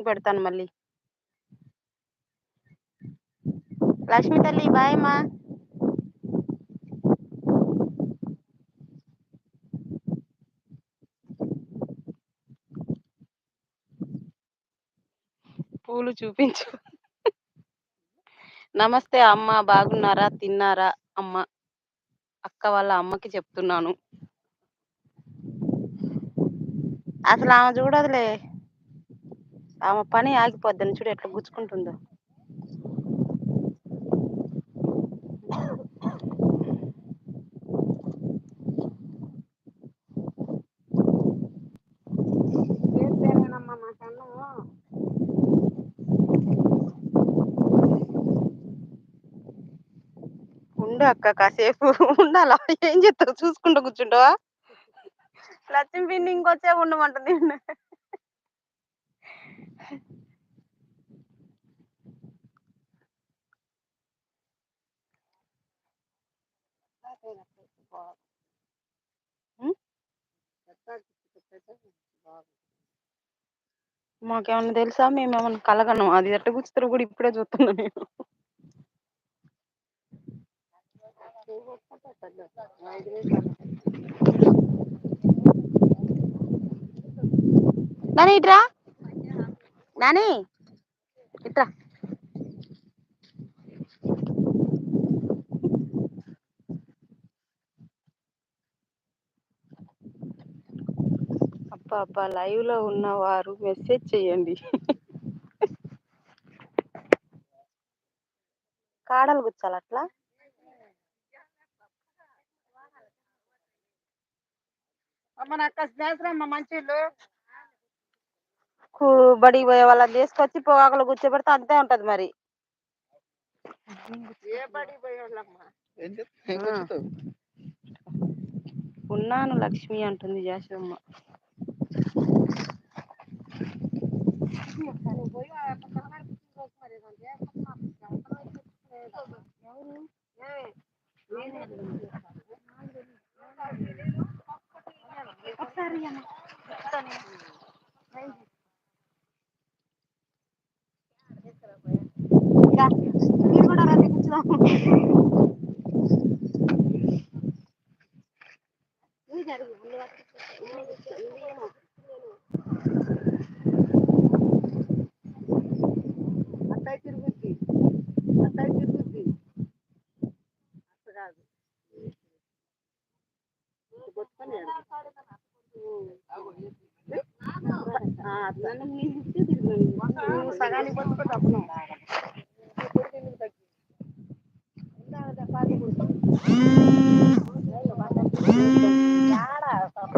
పెడతాను మళ్ళీ. లక్ష్మి తల్లి బాయ్ అమ్మా. పూలు చూపించు. నమస్తే అమ్మ, బాగున్నారా, తిన్నారా అమ్మ? అక్క వాళ్ళ అమ్మకి చెప్తున్నాను. అసలు ఆమె చూడదులే, ఆమె పని ఆగిపోద్దని చూడు ఎట్లా గుచ్చుకుంటుందో. ఉండు అక్క, కాసేపు ఉండాలా? ఏం చెప్తావు, చూసుకుంటూ కూర్చుంటావా? లక్ష్మి పిన్ని ఇంకొచ్చేపు ఉండమంటుంది. మాకేమన్నా తెలుసా? మేమేమన్నా కలగన్నాం? అది ఎట్ట కూర్చుతారో కూడా ఇప్పుడే చూస్తున్నా నేను. నాని ఇట్రా, నాని ఇట్రా. అబ్బా లైవ్ లో ఉన్నవారు మెసేజ్ చెయ్యండి. కాడలు గుచ్చాలి అట్లా. బడికి పోయే వాళ్ళని తీసుకొచ్చి పొగాకులు కూర్చోబెడితే అంతే ఉంటది మరి. ఉన్నాను లక్ష్మి అంటుంది జాషమ్మ.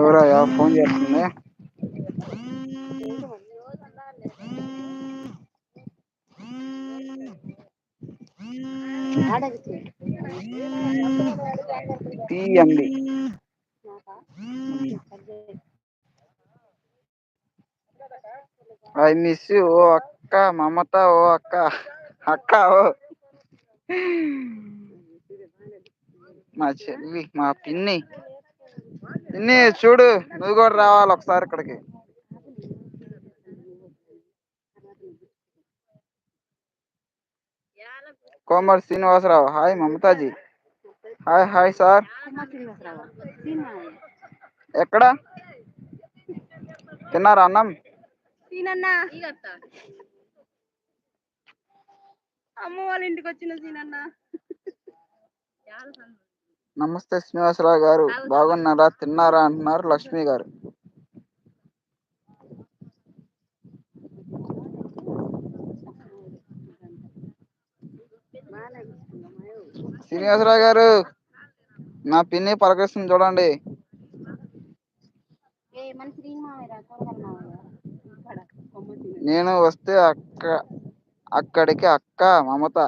ఎవరయ్యా ఫోన్ చేస్తుంది? టీఎండి ఐ మిస్ యూ ఓ అక్క మమత, ఓ అక్క అక్క ఓ మా చెల్లి, మా పిన్ని. పిన్ని చూడు, నువ్వు కూడా రావాలి ఒకసారి ఇక్కడికి. కోమర్ Srinivasarao, hi మమతాజీ. Hi hi sir. ఎక్కడ తిన్నారా అన్నం? అమ్మ వాళ్ళ ఇంటికి వచ్చిన సీనన్న. నమస్తే శ్రీనివాసరావు గారు, బాగున్నారా, తిన్నారా అంటున్నారు లక్ష్మి గారు. శ్రీనివాసరావు గారు, నా పిన్ని పలకరిస్తుంది చూడండి. నేను వస్తే అక్కడికి అక్క మమత.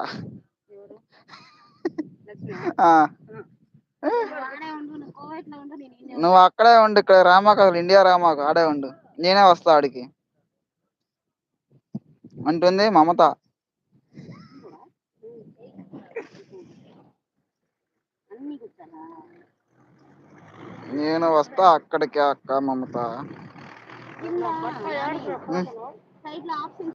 నువ్వు అక్కడే ఉండు, ఇక్కడ రామాకు, అసలు ఇండియా రామాకు, ఆడే ఉండు, నేనే వస్తా ఆడికి అంటుంది మమత. నేను వస్తా అక్కడికి అక్క మమత. సైడ్ లో ఆప్షన్